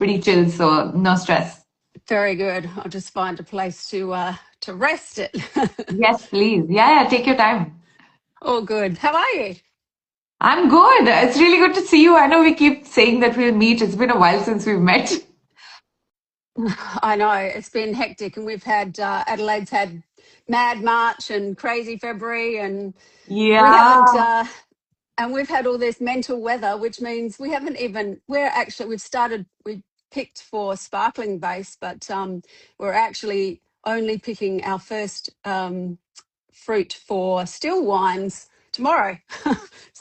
pretty chill, so no stress. Very good. I'll just find a place to rest it. Yes, please. Yeah, yeah, take your time. All good. How are you? I'm good. It's really good to see you. I know we keep saying that we'll meet. It's been a while since we've met. I know it's been hectic, and we've had Adelaide's had Mad March and crazy February, and we haven't. Yeah. And we've had all this mental weather, which means we haven't even. We've started. We picked for sparkling base, but we're actually only picking our first fruit for still wines tomorrow.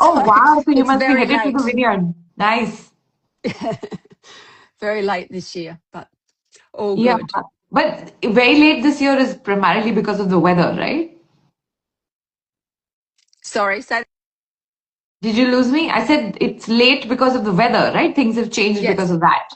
Oh, So wow. So you it's must be very headed to the late, vineyard. Nice. very late this year, but all Yeah. good. But very late this year is primarily because of the weather, right? Sorry, so Did you lose me? I said it's late because of the weather, right? Things have changed because yes. of that.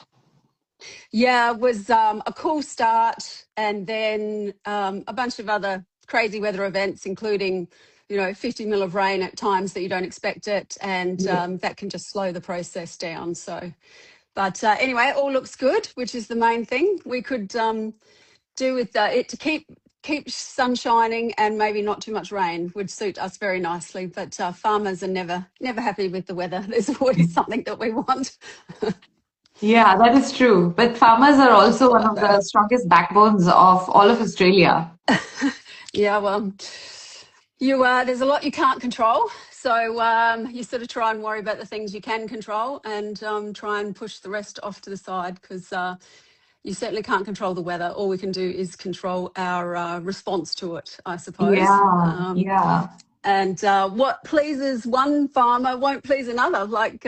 Yeah, it was a cool start, and then a bunch of other crazy weather events, including, 50 mil of rain at times that you don't expect it, and Yeah. that can just slow the process down. So, but anyway, it all looks good, which is the main thing. We could do with it to keep sun shining and maybe not too much rain would suit us very nicely. But farmers are never happy with the weather. There's always something that we want. Yeah, that is true. But farmers are also one of the strongest backbones of all of Australia. Yeah, well, there's a lot you can't control, so you sort of try and worry about the things you can control, and try and push the rest off to the side, because you certainly can't control the weather. All we can do is control our response to it, I suppose. Yeah, yeah. And what pleases one farmer won't please another. Like,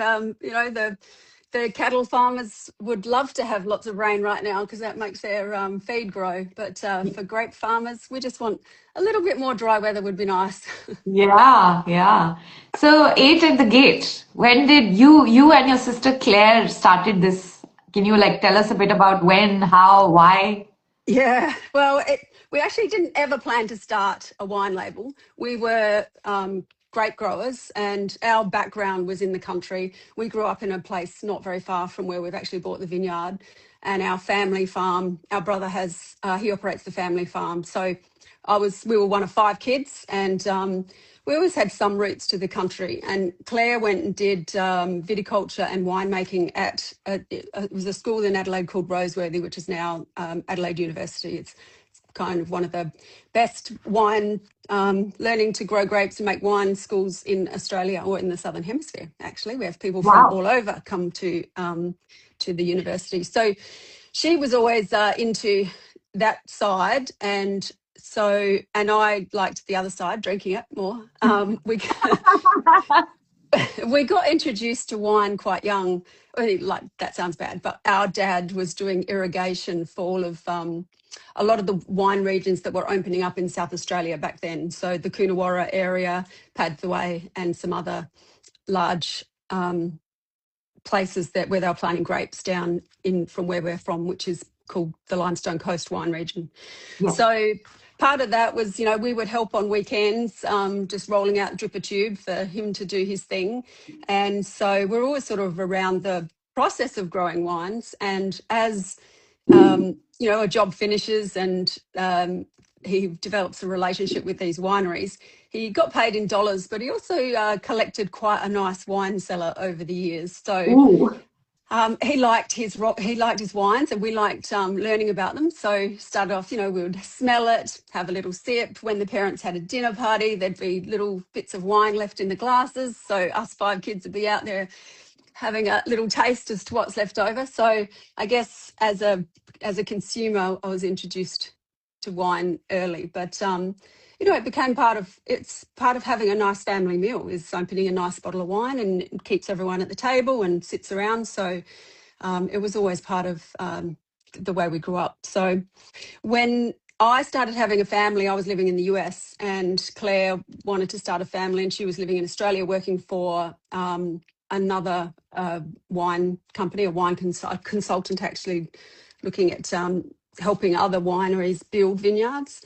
the cattle farmers would love to have lots of rain right now because that makes their feed grow. But for grape farmers, we just want a little bit more dry weather would be nice. Yeah, yeah. So eight at the gate. When did you and your sister Claire started this? Can you like tell us a bit about when, how, why? Yeah, well, we actually didn't ever plan to start a wine label. We were grape growers, and our background was in the country. We grew up in a place not very far from where we've actually bought the vineyard, and our family farm. Our brother he operates the family farm. So we were one of five kids, and we always had some roots to the country. And Claire went and did viticulture and winemaking it was a school in Adelaide called Roseworthy, which is now Adelaide University. It's kind of one of the best wine learning to grow grapes and make wine schools in Australia, or in the Southern Hemisphere. Actually, we have people from Wow. all over come to the university. So she was always into that side, and I liked the other side, drinking it more. We got introduced to wine quite young. Like, that sounds bad, but our dad was doing irrigation for all of a lot of the wine regions that were opening up in South Australia back then. So the Coonawarra area, Padthaway, and some other large places where they were planting grapes down in from where we're from, which is called the Limestone Coast wine region. Yes. So part of that was, we would help on weekends, just rolling out dripper tube for him to do his thing. And so we're always sort of around the process of growing wines. And as, a job finishes, and he develops a relationship with these wineries, he got paid in dollars, but he also collected quite a nice wine cellar over the years. So Ooh. he liked his wines, and we liked learning about them. So started off, we would smell it, have a little sip. When the parents had a dinner party, there'd be little bits of wine left in the glasses. So us five kids would be out there having a little taste as to what's left over. So I guess as a consumer, I was introduced to wine early, but it became it's part of having a nice family meal, is opening a nice bottle of wine, and it keeps everyone at the table and sits around. So it was always part of the way we grew up. So when I started having a family, I was living in the US, and Claire wanted to start a family, and she was living in Australia working for another wine company, a consultant, actually looking at helping other wineries build vineyards.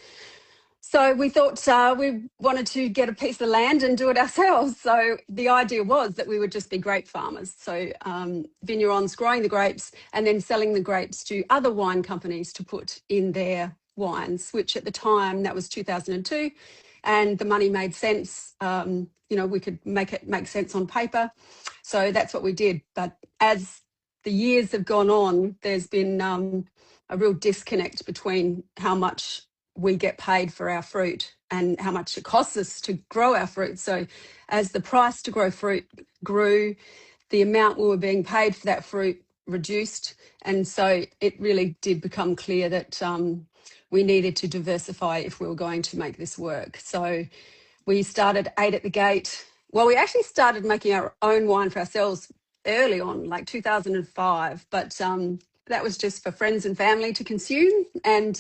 So we thought we wanted to get a piece of land and do it ourselves. So the idea was that we would just be grape farmers. So vignerons growing the grapes and then selling the grapes to other wine companies to put in their wines, which at the time, that was 2002, and the money made sense. We could make it make sense on paper. So that's what we did. But as the years have gone on, there's been a real disconnect between how much we get paid for our fruit and how much it costs us to grow our fruit. So as the price to grow fruit grew, the amount we were being paid for that fruit reduced. And so it really did become clear that we needed to diversify if we were going to make this work. So we started 8 at the gate. Well, we actually started making our own wine for ourselves early on, like 2005, but that was just for friends and family to consume. And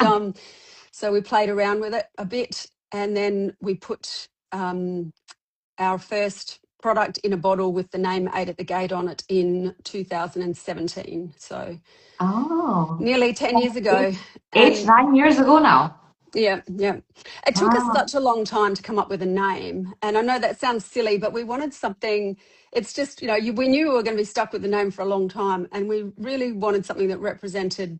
so we played around with it a bit, and then we put our first product in a bottle with the name 8 at the gate on it in 2017. So Oh, nearly 10 years ago. eight, And 9 years ago now. yeah, yeah. It took us Wow. such a long time to come up with a name. And I know that sounds silly, but we wanted something. It's just, we knew we were going to be stuck with the name for a long time. And we really wanted something that represented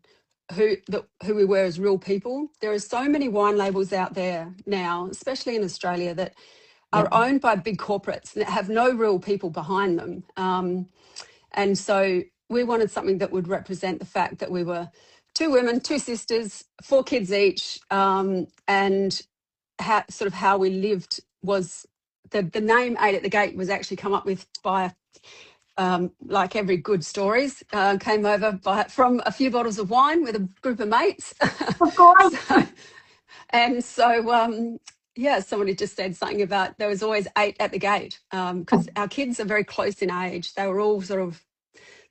who we were as real people. There are so many wine labels out there now, especially in Australia, that Yeah. are owned by big corporates that have no real people behind them. And so we wanted something that would represent the fact that we were two women, two sisters, 4 kids each, and how we lived was the name 8 at the gate was actually come up with by like every good stories came over from a few bottles of wine with a group of mates. Of course. so, and so yeah, somebody just said something about there was always 8 at the gate because our kids are very close in age. They were all sort of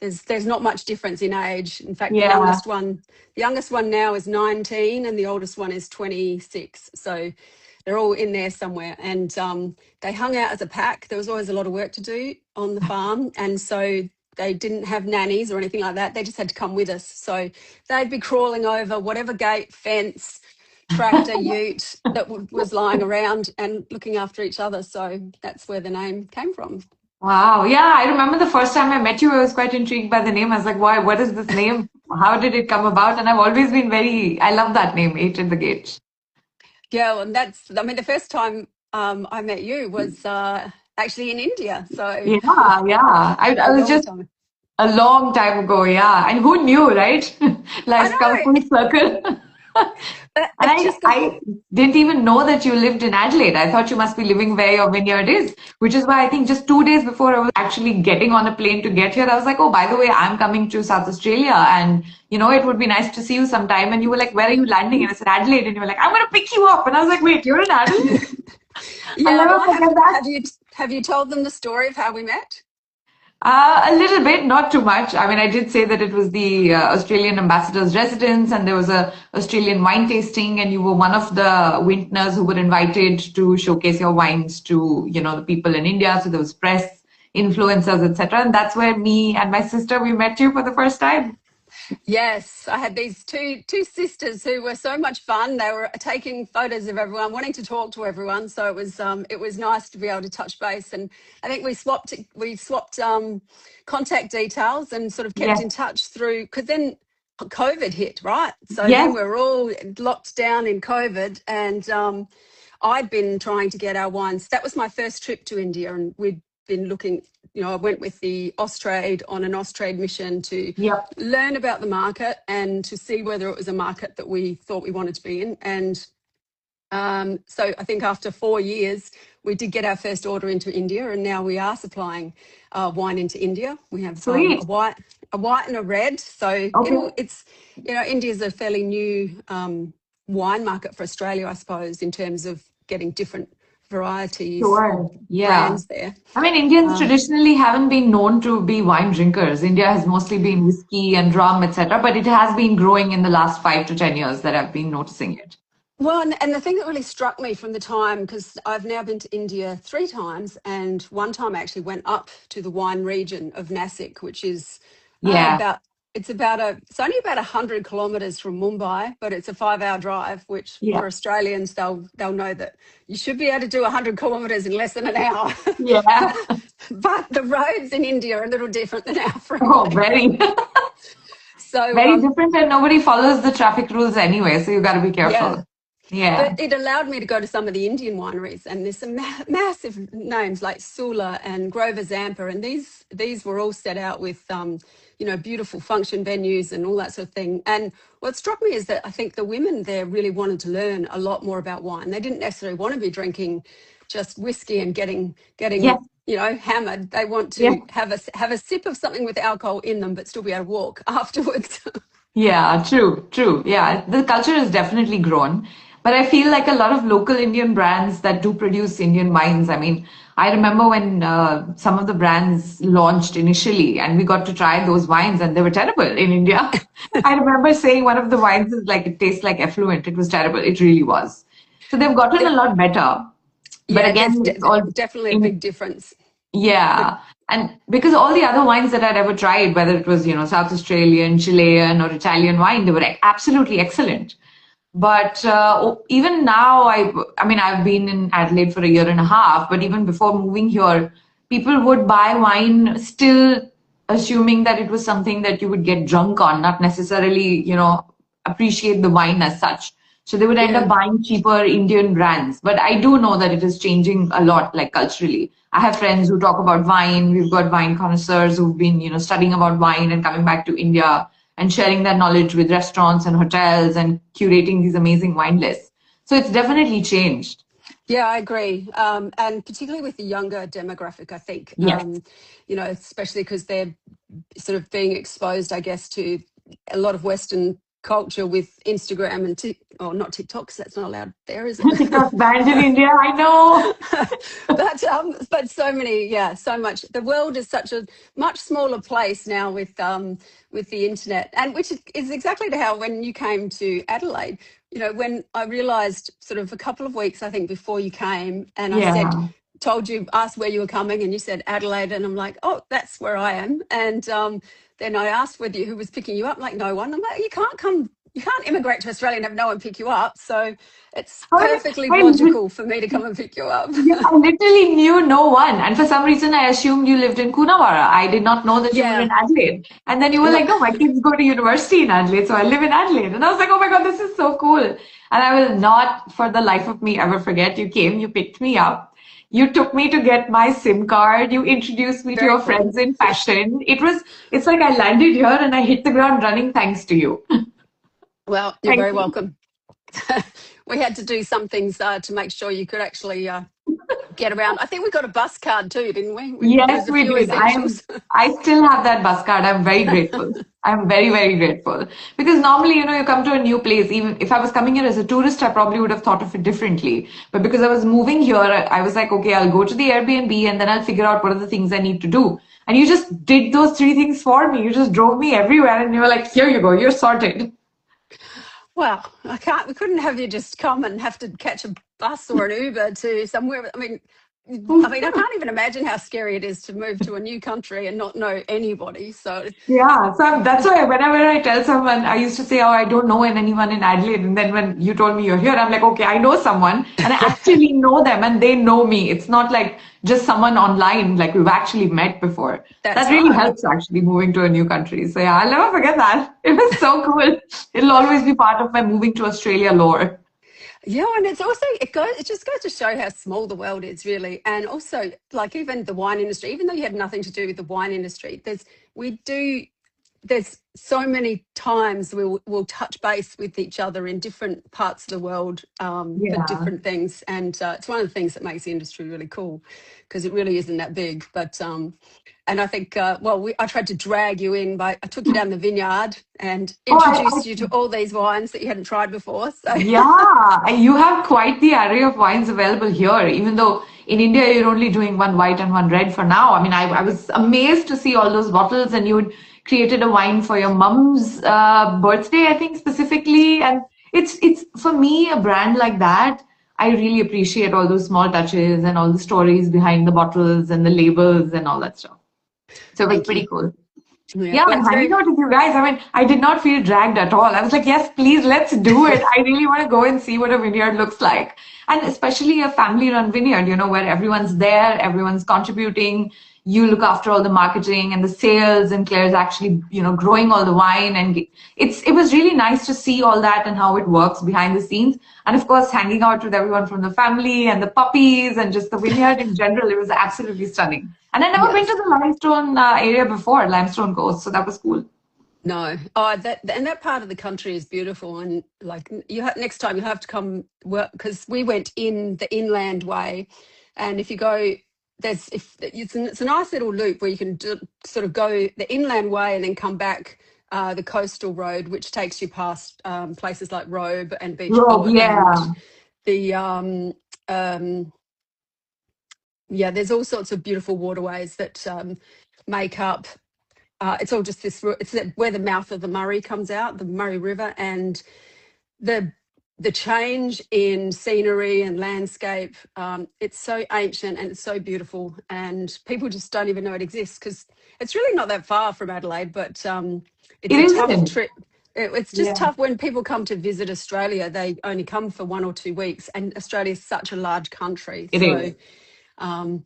there's not much difference in age. In fact, Yeah. the youngest one now is 19 and the oldest one is 26. So they're all in there somewhere. And they hung out as a pack. There was always a lot of work to do on the farm. And so they didn't have nannies or anything like that. They just had to come with us. So they'd be crawling over whatever gate, fence, tractor, ute that was lying around and looking after each other. So that's where the name came from. Wow. Yeah, I remember the first time I met you, I was quite intrigued by the name. I was like, why, what is this name? How did it come about? And I've always been I love that name, Eight in the Gate. Yeah, well, the first time I met you was actually in India. So Yeah, yeah. I a was long just time. a long time ago, yeah. And who knew, right? I Life's come know. full circle. But And it just got, I didn't even know that you lived in Adelaide. I thought you must be living where your vineyard is, which is why I think just 2 days before I was actually getting on a plane to get here, I was like, oh, by the way, I'm coming to South Australia and, it would be nice to see you sometime. And you were like, where are you landing? And I said, Adelaide. And you were like, I'm going to pick you up. And I was like, wait, you're in Adelaide? I'll yeah, well, never forget that. have you told them the story of how we met? A little bit, not too much. I mean, I did say that it was the Australian ambassador's residence and there was a Australian wine tasting and you were one of the vintners who were invited to showcase your wines to, the people in India. So there was press, influencers, etc. And that's where me and my sister, we met you for the first time. Yes, I had these two sisters who were so much fun. They were taking photos of everyone, wanting to talk to everyone. So it was nice to be able to touch base. And I think we swapped contact details and sort of kept Yes, in touch through because then COVID hit, right? So then yes, we were all locked down in COVID, and I'd been trying to get our wines. That was my first trip to India, and we'd been looking. I went with the Austrade on an Austrade mission to yep. learn about the market and to see whether it was a market that we thought we wanted to be in. And so I think after 4 years, we did get our first order into India, and now we are supplying wine into India. We have Sweet. a white and a red. So Okay. it's India's a fairly new wine market for Australia, I suppose, in terms of getting different varieties or Sure. Yeah. brands there. I mean, Indians Um, traditionally haven't been known to be wine drinkers. India has mostly been whiskey and rum, etc. But it has been growing in the last 5 to 10 years that I've been noticing it. Well, and the thing that really struck me from the time, because I've now been to India 3 times, and one time I actually went up to the wine region of Nasik, which is Yeah. about It's only about 100 kilometres from Mumbai, but it's a 5-hour drive, which Yeah. for Australians, they'll know that you should be able to do 100 kilometres in less than an hour. Yeah. But the roads in India are a little different than our Oh, freeway. very, So, very different, and nobody follows the traffic rules anyway, so you got to be yeah. careful. Yeah. But it allowed me to go to some of the Indian wineries, and there's some massive names like Sula and Grover Zampa, and these were all set out with beautiful function venues and all that sort of thing. And what struck me is that I think the women there really wanted to learn a lot more about wine. They didn't necessarily want to be drinking just whiskey and getting Yes. hammered. They want Yes. to have a sip of something with alcohol in them, but still be able to walk afterwards. Yeah, true, true. Yeah, the culture has definitely grown. But I feel like a lot of local Indian brands that do produce Indian wines. I mean, I remember when some of the brands launched initially and we got to try those wines and they were terrible in India. I remember saying one of the wines is like, it tastes like effluent. It was terrible. It really was. So they've gotten a lot better. But Yeah, there's again, it's all definitely a in, big difference. But yeah. And because all the other wines that I'd ever tried, whether it was, South Australian, Chilean, or Italian wine, they were absolutely excellent. But even now, I mean, I've been in Adelaide for a year and a half, but even before moving here, people would buy wine still assuming that it was something that you would get drunk on, not necessarily, appreciate the wine as such. So they would end up yeah, buying cheaper Indian brands. But I do know that it is changing a lot, like culturally. I have friends who talk about wine. We've got wine connoisseurs who've been, studying about wine and coming back to India and sharing that knowledge with restaurants and hotels and curating these amazing wine lists. So it's definitely changed. yeah, I agree. And particularly with the younger demographic, I think, Yes. especially because they're sort of being exposed, I guess, to a lot of Western culture with Instagram and not TikTok, 'cause that's not allowed there, is it? TikTok's banned in India, I know. But so many, yeah, so much. The world is such a much smaller place now with the internet, and which is exactly how when you came to Adelaide. When I realised sort of a couple of weeks, I think, before you came, and I said, Yeah. asked where you were coming, and you said Adelaide, and I'm like, oh, that's where I am. And then I asked who was picking you up, like no one. I'm like, you can't immigrate to Australia and have no one pick you up. So it's I, perfectly I, lit- logical for me to come and pick you up. yeah, I literally knew no one. And for some reason, I assumed you lived in Coonawarra. I did not know that you were in Yeah. Adelaide. And then you were No, like, no, my kids go to university in Adelaide, so I live in Adelaide. And I was like, oh my God, this is so cool. And I will not, for the life of me, ever forget. You came, you picked me up. You took me to get my SIM card. You introduced me to very your cool. friends in fashion. It's like I landed here and I hit the ground running thanks to you. Well, you're Thank very you. welcome. We had to do some things to make sure you could actually get around. I think we got a bus card too, didn't we? There Yes, was a we few did. essentials. I still have that bus card. I'm very grateful. I'm very, very grateful. Because normally, you come to a new place. Even if I was coming here as a tourist, I probably would have thought of it differently. But because I was moving here, I was like, okay, I'll go to the Airbnb and then I'll figure out what are the things I need to do. And you just did those three things for me. You just drove me everywhere and you were like, here you go, you're sorted. Well, we couldn't have you just come and have to catch a bus or an Uber to somewhere. I can't even imagine how scary it is to move to a new country and not know anybody. So, Yeah, so that's why whenever I tell someone, I used to say, oh, I don't know anyone in Adelaide. And then when you told me you're here, I'm like, okay, I know someone and I actually know them and they know me. It's not like just someone online, like we've actually met before. that's That really right. helps actually moving to a new country. So yeah, I'll never forget that. It was so cool. It'll always be part of my moving to Australia lore. Yeah, and it just goes to show how small the world is, really. And also, like, even the wine industry, even though you had nothing to do with the wine industry, we do there's so many times we'll touch base with each other in different parts of the world for Yeah. different things, and it's one of the things that makes the industry really cool, because it really isn't that big. But and I think I tried to drag you in by I took you down the vineyard and Oh, introduced you to all these wines that you hadn't tried before. So yeah, and you have quite the array of wines available here, even though in India you're only doing one white and one red for now. I mean, I was amazed to see all those bottles, and you'd created a wine for your mum's birthday, I think specifically. And it's for me, a brand like that, I really appreciate all those small touches and all the stories behind the bottles and the labels and all that stuff. So it was thank pretty you. cool. Yeah, Yeah, well, and it's hanging very out with you guys, I mean, I did not feel dragged at all. I was like, yes, please, let's do it. I really want to go and see what a vineyard looks like. And especially a family-run vineyard, where everyone's there, everyone's contributing. You look after all the marketing and the sales, and Claire's actually, growing all the wine. And it was really nice to see all that and how it works behind the scenes. And of course, hanging out with everyone from the family and the puppies and just the vineyard in general, it was absolutely stunning. And I never been to yes. the Limestone area before, Limestone Coast, so that was cool. No, that and that part of the country is beautiful, and like next time you have to come work because we went in the inland way, and if you go, there's if it's a nice little loop where you can sort of go the inland way and then come back the coastal road, which takes you past places like Robe and Robe, Beachport and yeah, the um, yeah, there's all sorts of beautiful waterways that make up it's all just this. It's where the mouth of the Murray comes out, the Murray River, and the the change in scenery and landscape. It's so ancient and it's so beautiful, and people just don't even know it exists because it's really not that far from Adelaide. But it's it a tough isn't. trip. It's just Yeah, tough when people come to visit Australia. They only come for 1 or 2 weeks, and Australia is such a large country. it So, is. um,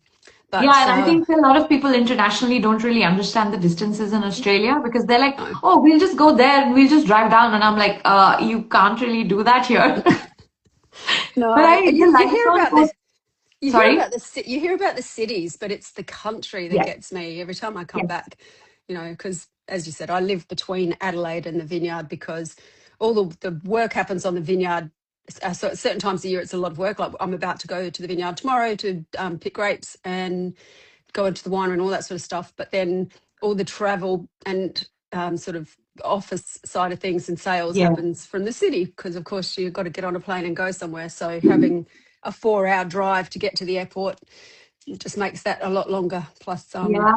Yeah, but and I think a lot of people internationally don't really understand the distances in Australia because they're like, no. oh, we'll just go there and we'll just drive down. And I'm like, you can't really do that here. But No, the you hear limestone about the coast, sorry? you hear about the cities, but it's the country that Yes, gets me every time I come yes, back. Because as you said, I live between Adelaide and the vineyard because all the work happens on the vineyard. So at certain times of the year, it's a lot of work. Like I'm about to go to the vineyard tomorrow to pick grapes and go into the winery and all that sort of stuff. But then all the travel and sort of office side of things and sales yes. happens from the city because, of course, you've got to get on a plane and go somewhere. So having a 4 hour drive to get to the airport just makes that a lot longer. Plus, Yeah,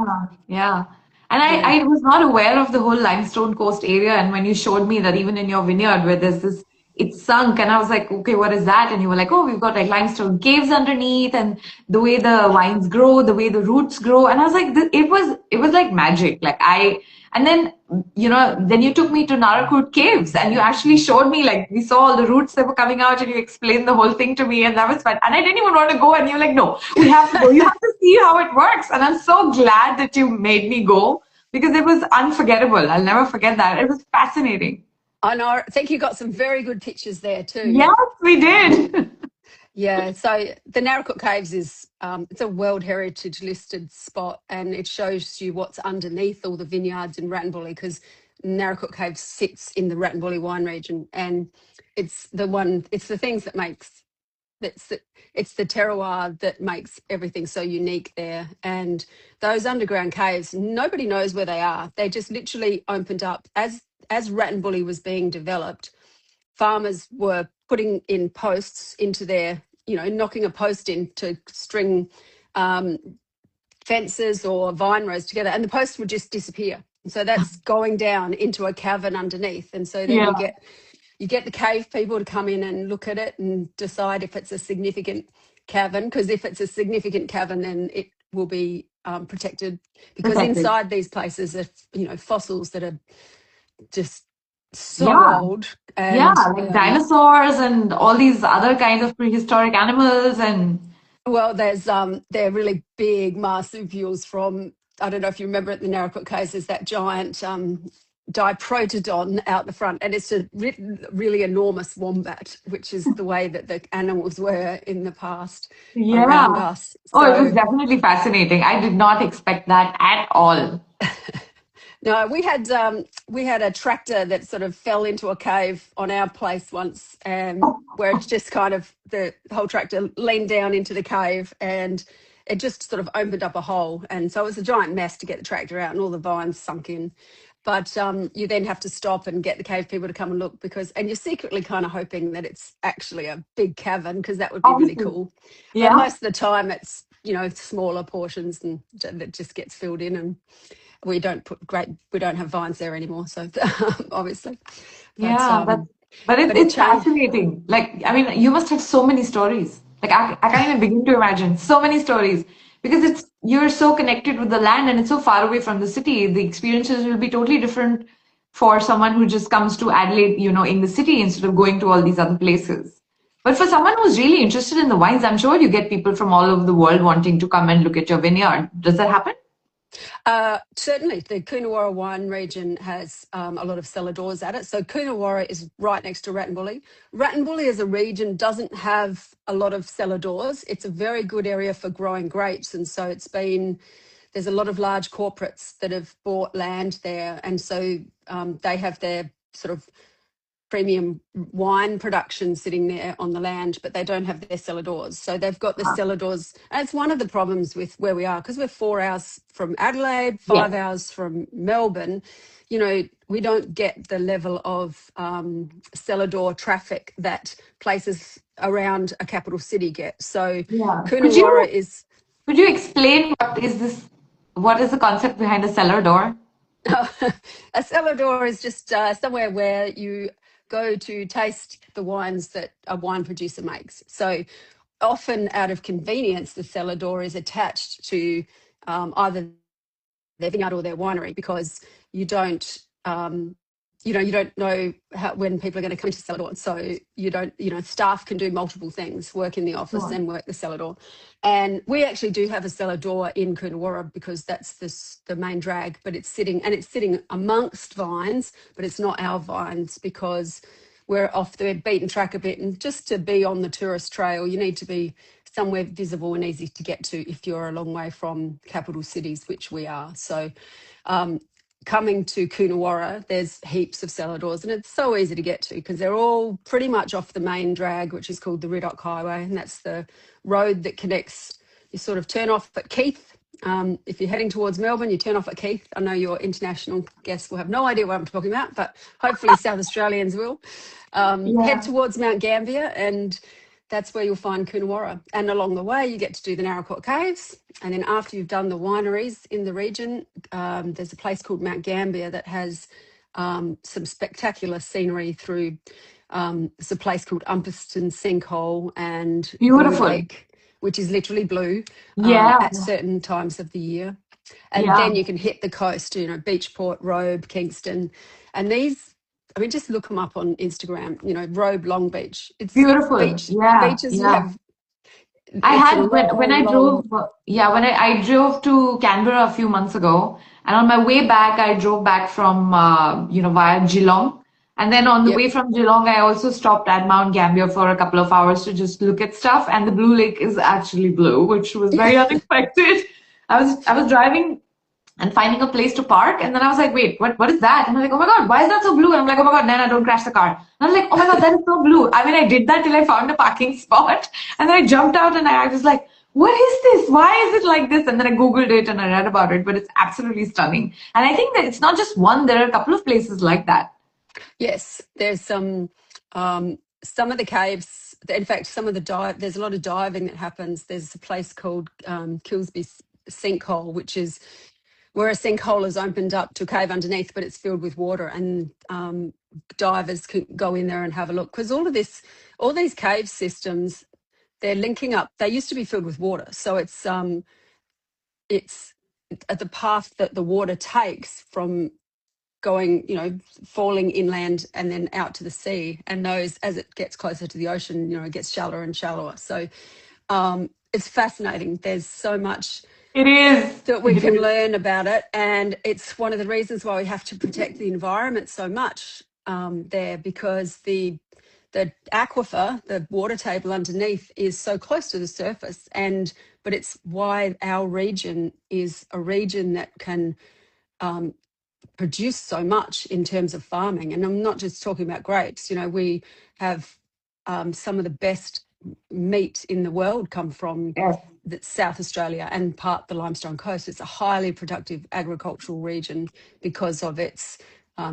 yeah. And yeah, I was not aware of the whole Limestone Coast area. And when you showed me that even in your vineyard where there's this, it's sunk, and I was like, okay, what is that? And you were like, oh, we've got like limestone caves underneath, and the way the vines grow, the way the roots grow. And I was like, it was like magic. And then, then you took me to Narakut caves and you actually showed me, like, we saw all the roots that were coming out and you explained the whole thing to me. And that was fun. And I didn't even want to go. And you're like, no, we have to go. You have to see how it works. And I'm so glad that you made me go because it was unforgettable. I'll never forget that. It was fascinating. I know. I think you got some very good pictures there too. Yes, we did. Yeah, so the Narracrook Caves is it's a World Heritage listed spot, and it shows you what's underneath all the vineyards in Wrattonbully because Narracrook Caves sits in the Wrattonbully wine region, and it's the things that makes it's the, it's the terroir that makes everything so unique there. And those underground caves, nobody knows where they are. They just literally opened up as Wrattonbully was being developed. Farmers were putting in posts into their, knocking a post in to string um, fences or vine rows together, and the posts would just disappear. And so that's going down into a cavern underneath. And so then Yeah, you get the cave people to come in and look at it and decide if it's a significant cavern. Because if it's a significant cavern, then it will be protected. Because protected. inside these places are, fossils that are just so Yeah, old. yeah, And like dinosaurs and all these other kinds of prehistoric animals and well, they're really big marsupials from, I don't know if you remember at the Narracrook Caves, there's that giant diprotodon out the front, and it's a really enormous wombat, which is the way that the animals were in the past yeah. around us. Oh, it was So definitely fascinating. I did not expect that at all. no, we had a tractor that sort of fell into a cave on our place once, where it's just kind of the whole tractor leaned down into the cave and it just sort of opened up a hole, and so it was a giant mess to get the tractor out, and all the vines sunk in. But you then have to stop and get the cave people to come and look and you're secretly kind of hoping that it's actually a big cavern because that would be really Obviously. cool. But Yeah. most of the time, it's smaller portions and that just gets filled in and we don't have vines there anymore, so obviously, but Yeah, but but it it's changed. fascinating. Like, I mean, you must have so many stories. Like I can't even begin to imagine so many stories because you're so connected with the land and it's so far away from the city, the experiences will be totally different for someone who just comes to Adelaide, in the city instead of going to all these other places. But for someone who's really interested in the wines, I'm sure you get people from all over the world wanting to come and look at your vineyard. Does that happen? Certainly, the Coonawarra wine region has a lot of cellar doors at it. So Coonawarra is right next to Wrattonbully. Wrattonbully as a region doesn't have a lot of cellar doors. It's a very good area for growing grapes, and so there's a lot of large corporates that have bought land there, and so they have their sort of premium wine production sitting there on the land, but they don't have their cellar doors. So they've got the Ah, cellar doors. And it's one of the problems with where we are, because we're 4 hours from Adelaide, yes. 5 hours from Melbourne. We don't get the level of cellar door traffic that places around a capital city get. So Yeah. Coonawarra is Could you explain what is the concept behind a cellar door? a cellar door is just somewhere where you go to taste the wines that a wine producer makes. So often out of convenience, the cellar door is attached to either their vineyard or their winery, because you don't you don't know when people are going to come into cellar door. So you don't, staff can do multiple things, work in the office Sure. and work the cellar door. And we actually do have a cellar door in Coonawarra, because that's the main drag, but it's sitting amongst vines, but it's not our vines, because we're off the beaten track a bit. And just to be on the tourist trail, you need to be somewhere visible and easy to get to if you're a long way from capital cities, which we are. So coming to Coonawarra, there's heaps of cellar doors, and it's so easy to get to because they're all pretty much off the main drag, which is called the Riddock Highway, and that's the road that connects. You sort of turn off at Keith. If you're heading towards Melbourne, you turn off at Keith. I know your international guests will have no idea what I'm talking about, but hopefully South Australians will. Head Yeah. towards Mount Gambier, and that's where you'll find Coonawarra. And along the way, you get to do the Narracott Caves. And then after you've done the wineries in the region, there's a place called Mount Gambier that has some spectacular scenery through. There's a place called Umpiston Sinkhole and Blue Beautiful. Lake, which is literally blue Yeah. at certain times of the year. And Yeah. then you can hit the coast, Beachport, Robe, Kingston. And just look them up on Instagram, Robe Long Beach. It's Beautiful. Yeah. beaches you Yeah. have, I it's a had when long, I long, drove, yeah, when I drove to Canberra a few months ago, and on my way back, I drove back from, via Geelong. And then on the yep. way from Geelong, I also stopped at Mount Gambier for a couple of hours to just look at stuff. And the Blue Lake is actually blue, which was very unexpected. I was driving and finding a place to park. And then I was like, wait, what is that? And I'm like, oh my God, why is that so blue? And I'm like, oh my God, Nana, don't crash the car. And I'm like, oh my God, that is so blue. I mean, I did that till I found a parking spot. And then I jumped out and I was like, what is this? Why is it like this? And then I Googled it and I read about it, but it's absolutely stunning. And I think that it's not just one, there are a couple of places like that. Yes, there's some of the caves. In fact, some of the dive. There's a lot of diving that happens. There's a place called Kilsby Sinkhole, which is where a sinkhole is opened up to a cave underneath, but it's filled with water, and divers can go in there and have a look, because all these cave systems, they're linking up. They used to be filled with water, so it's at the path that the water takes from going, falling inland and then out to the sea. And those, as it gets closer to the ocean, it gets shallower and shallower. So it's fascinating. There's so much It is. that we It can is. learn about it. And it's one of the reasons why we have to protect the environment so much there, because the aquifer, the water table underneath, is so close to the surface. But it's why our region is a region that can produce so much in terms of farming. And I'm not just talking about grapes. We have some of the best meat in the world come from Yes. South Australia and part the Limestone Coast. It's a highly productive agricultural region because of its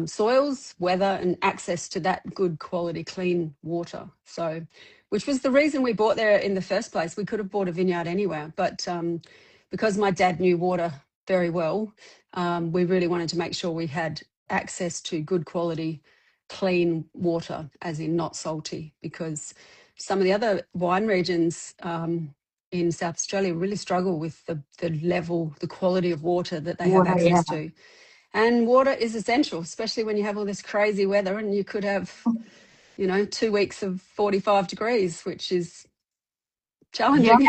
soils, weather, and access to that good quality, clean water. So, which was the reason we bought there in the first place. We could have bought a vineyard anywhere, but because my dad knew water very well, we really wanted to make sure we had access to good quality, clean water, as in not salty, because some of the other wine regions in South Australia really struggle with the level, the quality of water that they have Water, yeah. access to. And water is essential, especially when you have all this crazy weather and you could have, 2 weeks of 45 degrees, which is challenging.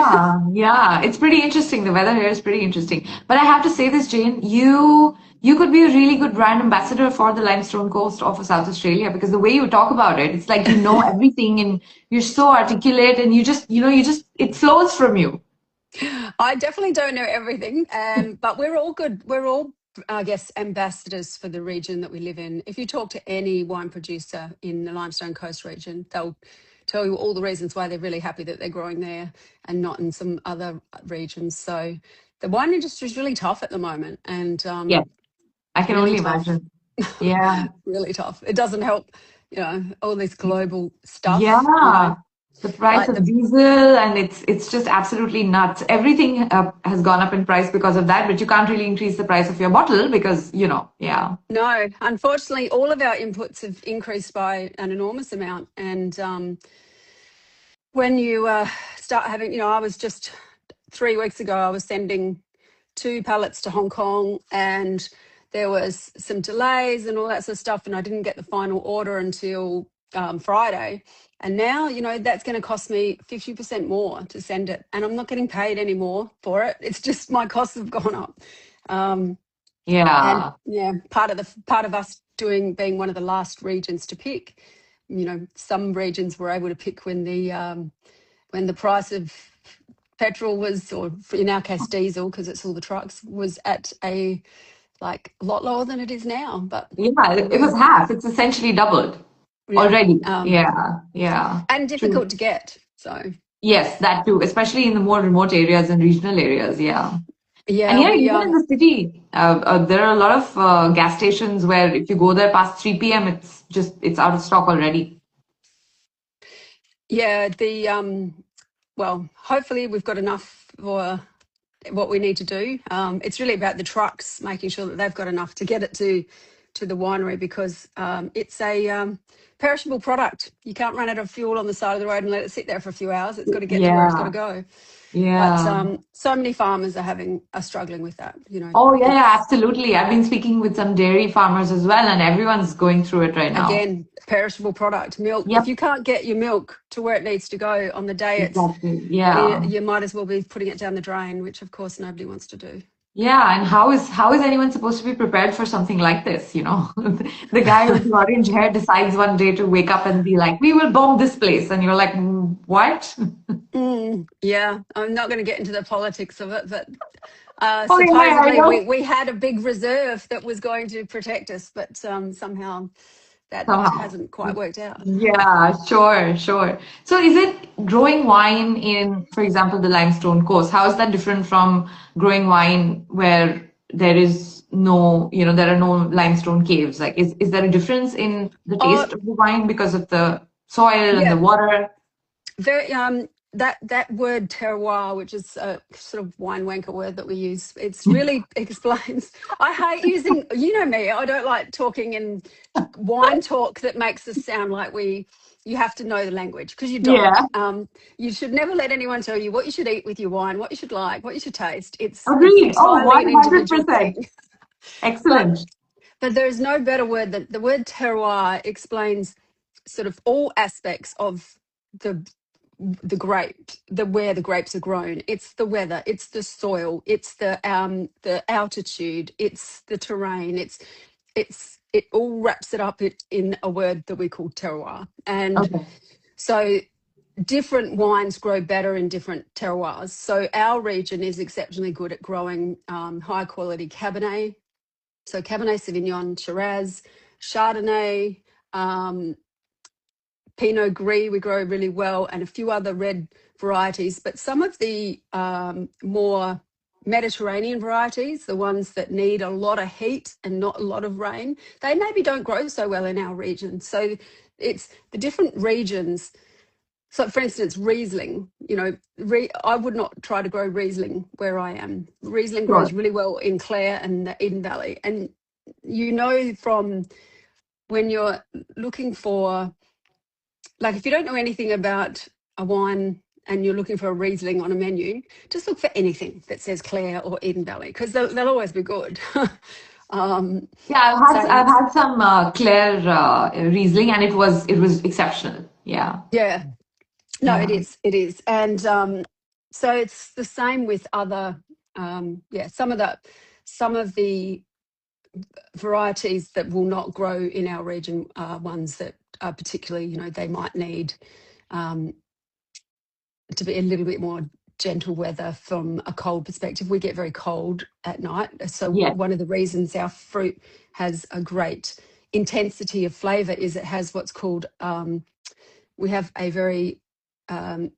Yeah. It's pretty interesting. The weather here is pretty interesting. But I have to say this, Jane, you could be a really good brand ambassador for the Limestone Coast of South Australia because the way you talk about it, it's like you know everything and you're so articulate and it flows from you. I definitely don't know everything, but we're all good. We're all, I guess, ambassadors for the region that we live in. If you talk to any wine producer in the Limestone Coast region, they'll tell you all the reasons why they're really happy that they're growing there and not in some other regions. So the wine industry is really tough at the moment, and Yes, I can really only tough, imagine. Yeah. really tough. It doesn't help, all this global stuff, Yeah. The price like of the diesel and it's just absolutely nuts. Everything has gone up in price because of that, but you can't really increase the price of your bottle because, yeah. No, unfortunately, all of our inputs have increased by an enormous amount. And when you start having, I was just 3 weeks ago, I was sending 2 pallets to Hong Kong and there was some delays and all that sort of stuff. And I didn't get the final order until Friday. And now, that's going to cost me 50% more to send it. And I'm not getting paid anymore for it. It's just my costs have gone up. Um, and Yeah. yeah, part of us being one of the last regions to pick, some regions were able to pick when the price of petrol was, or in our case diesel, because it's all the trucks, was at a lot lower than it is now. But Yeah, it was we, half. It's essentially doubled yeah, already. Yeah. and True. difficult to get. So Yes, that too, especially in the more remote areas and regional areas. Yeah. And yeah, here, we even in the city, there are a lot of gas stations where if you go there past 3 p.m., it's out of stock already. yeah the well, hopefully we've got enough for what we need to do. It's really about the trucks, making sure that they've got enough to get it to the winery, because it's a perishable product. You can't run out of fuel on the side of the road and let it sit there for a few hours. It's got to get to where it's got to Yeah. go. But Yeah. so many farmers are struggling with that. Oh, yeah, It's absolutely. I've been speaking with some dairy farmers as well, and everyone's going through it right now. again perishable product. Milk. If Yep, you can't get your milk to where it needs to go on the day, exactly. Yeah. you might as well be putting it down the drain, which of course nobody wants to do. Yeah, and how is anyone supposed to be prepared for something like this, The guy with the orange hair decides one day to wake up and be like, "We will bomb this place." And you're like, What?" Yeah, I'm not going to get into the politics of it, but Oh, yeah, I supposedly know. we had a big reserve that was going to protect us, but somehow that Somehow. hasn't quite worked out. Yeah, sure. So is it growing wine in, for example, the Limestone Coast? How is that different from growing wine where there are no limestone caves? Like, is there a difference in the Oh, taste of the wine because of the soil and the yeah, water? very that word terroir, which is a sort of wine wanker word that we use, it's really explains. I hate using, me, I don't like talking in wine talk that makes us sound like you have to know the language, because you don't. Yeah, You should never let anyone tell you what you should eat with your wine, what you should like, what you should taste. It's agreed. Oh, entirely an individual 100%. thing. but Excellent. but there is no better word than the word terroir. Explains sort of all aspects of the the grape, the where the grapes are grown. It's the weather, it's the soil, it's the altitude, it's the terrain, it all wraps it up in a word that we call terroir. And Okay. so different wines grow better in different terroirs. So our region is exceptionally good at growing high quality Cabernet. So Cabernet Sauvignon, Shiraz, Chardonnay, um, Pinot Gris we grow really well, and a few other red varieties. But some of the more Mediterranean varieties, the ones that need a lot of heat and not a lot of rain, they maybe don't grow so well in our region. So it's the different regions. So, for instance, Riesling, I would not try to grow Riesling where I am. Riesling grows Sure. really well in Clare and the Eden Valley. And from when you're looking for, like, if you don't know anything about a wine and you're looking for a Riesling on a menu, just look for anything that says Clare or Eden Valley, because they'll always be good. Yeah, I've Same. had some Claire Riesling, and it was exceptional. Yeah, Yeah. No, it yeah, is. It is. And so it's the same with other, yeah, some of the varieties that will not grow in our region are ones that are particularly, they might need um, to be a little bit more gentle weather from a cold perspective. We get very cold at night. So yeah. one of the reasons our fruit has a great intensity of flavour is it has what's called, we have a very um,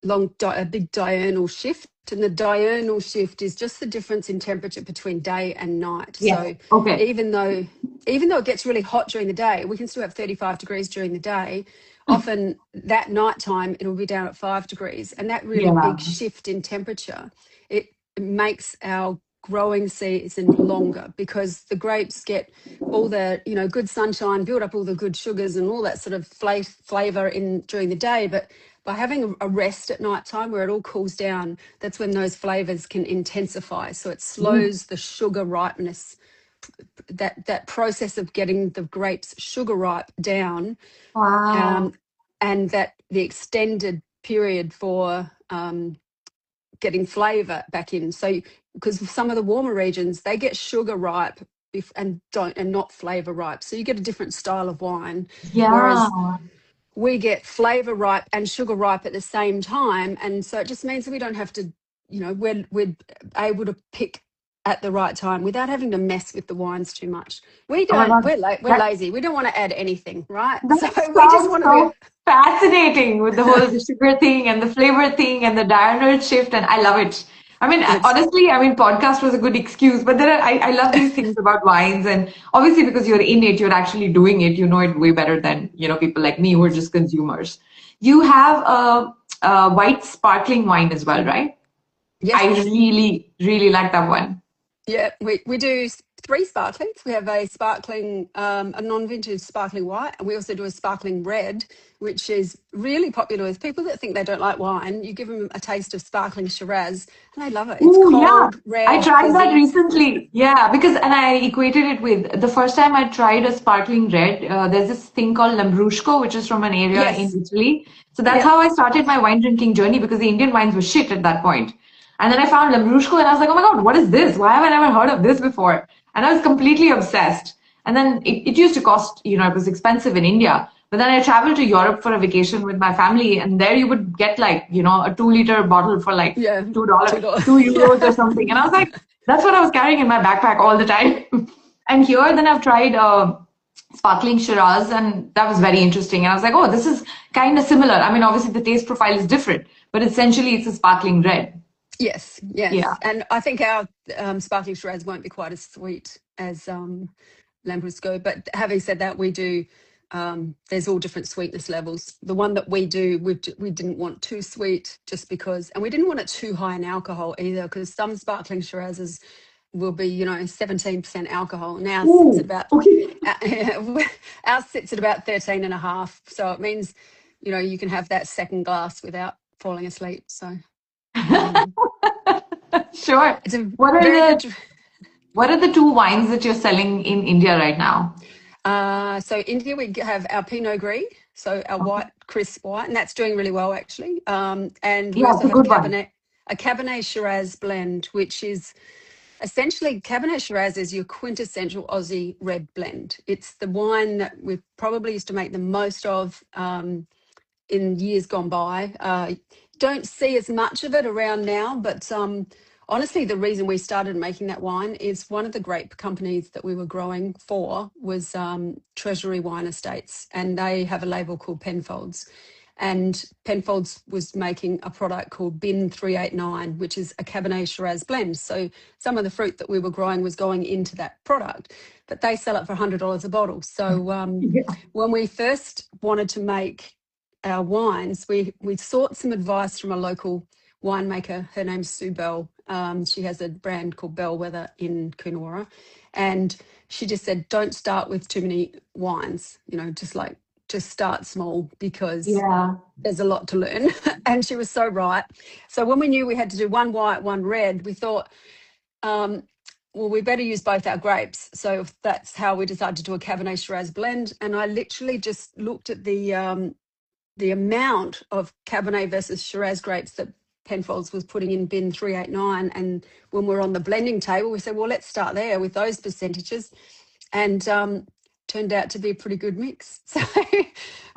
a big diurnal shift, and the diurnal shift is just the difference in temperature between day and night. Yes. So Okay. even though it gets really hot during the day, we can still have 35 degrees during the day. Often that night time it'll be down at 5 degrees, and that really big Yeah. shift in temperature, it makes our growing season longer, because the grapes get all the good sunshine, build up all the good sugars and all that sort of flavor in during the day, but by having a rest at night time where it all cools down, that's when those flavors can intensify. So it Mm. slows the sugar ripeness, that process of getting the grapes sugar ripe down, Wow. and that the extended period for getting flavor back in. So because some of the warmer regions, they get sugar ripe and not flavor ripe. So you get a different style of wine. Yeah. Whereas we get flavor ripe and sugar ripe at the same time, and so it just means that we don't have to, we're able to pick at the right time without having to mess with the wines too much. We Oh my don't. God. We're That lazy. We don't want to add anything, right? that So we just sounds want to be. so fascinating with the whole sugar thing and the flavor thing and the diurnal shift, and I love it. I mean, It's honestly, I mean, podcast was a good excuse, but I love these things about wines, and obviously because you're in it, you're actually doing it, you know it way better than, people like me who are just consumers. You have a white sparkling wine as well, right? yes. I really, really like that one. Yeah, we do three sparklings. We have a sparkling, a non-vintage sparkling white, and we also do a sparkling red, which is really popular with people that think they don't like wine. You give them a taste of sparkling Shiraz, and they love it. It's Oh, yeah. cold, I red, tried that fizzy. recently. Yeah, and I equated it with the first time I tried a sparkling red. There's this thing called Lambrusco, which is from an area in Yes. Italy. So that's Yep. how I started my wine drinking journey, because the Indian wines were shit at that point. And then I found Lambrusco and I was like, oh my God, what is this? Why have I never heard of this before? And I was completely obsessed. And then it used to cost, it was expensive in India. But then I traveled to Europe for a vacation with my family, and there you would get like, a 2 liter bottle for like Yeah. $2, $2. €2 or Yeah. something. And I was like, that's what I was carrying in my backpack all the time. And here, then I've tried sparkling Shiraz, and that was very interesting. And I was like, oh, this is kind of similar. I mean, obviously the taste profile is different, but essentially it's a sparkling red. Yes. Yeah. Yes. And I think our sparkling Shiraz won't be quite as sweet as Lambrusco. But having said that, we do. There's all different sweetness levels. The one that we do, we didn't want too sweet, just because, and we didn't want it too high in alcohol either, because some sparkling Shirazes will be, 17% alcohol. And ours sits at Ooh, about okay. ours sits at about 13 and a half. So it means, you can have that second glass without falling asleep. So um, Sure. it's a What are very the good. what are the two wines that you're selling in India right now? So India, we have our Pinot Gris, so our Okay. white, crisp white, and that's doing really well actually. And we Yeah, also it's a have good one. A Cabernet Shiraz blend, which is essentially Cabernet Shiraz is your quintessential Aussie red blend. It's the wine that we probably used to make the most of in years gone by. Don't see as much of it around now, but honestly, the reason we started making that wine is one of the grape companies that we were growing for was Treasury Wine Estates, and they have a label called Penfolds. And Penfolds was making a product called Bin 389, which is a Cabernet Shiraz blend. So some of the fruit that we were growing was going into that product, but they sell it for $100 a bottle. So Yeah. when we first wanted to make our wines, we sought some advice from a local winemaker. Her name's Sue Bell. She has a brand called Bellwether in Coonawarra, and she just said, "Don't start with too many wines. Just like to start small because Yeah. there's a lot to learn. And she was so right. So when we knew we had to do one white, one red, we thought, um, well, we better use both our grapes. So that's how we decided to do a Cabernet Shiraz blend. And I literally just looked at the amount of Cabernet versus Shiraz grapes that Penfolds was putting in bin 389. And when we're on the blending table, we said, well, let's start there with those percentages. And turned out to be a pretty good mix. So,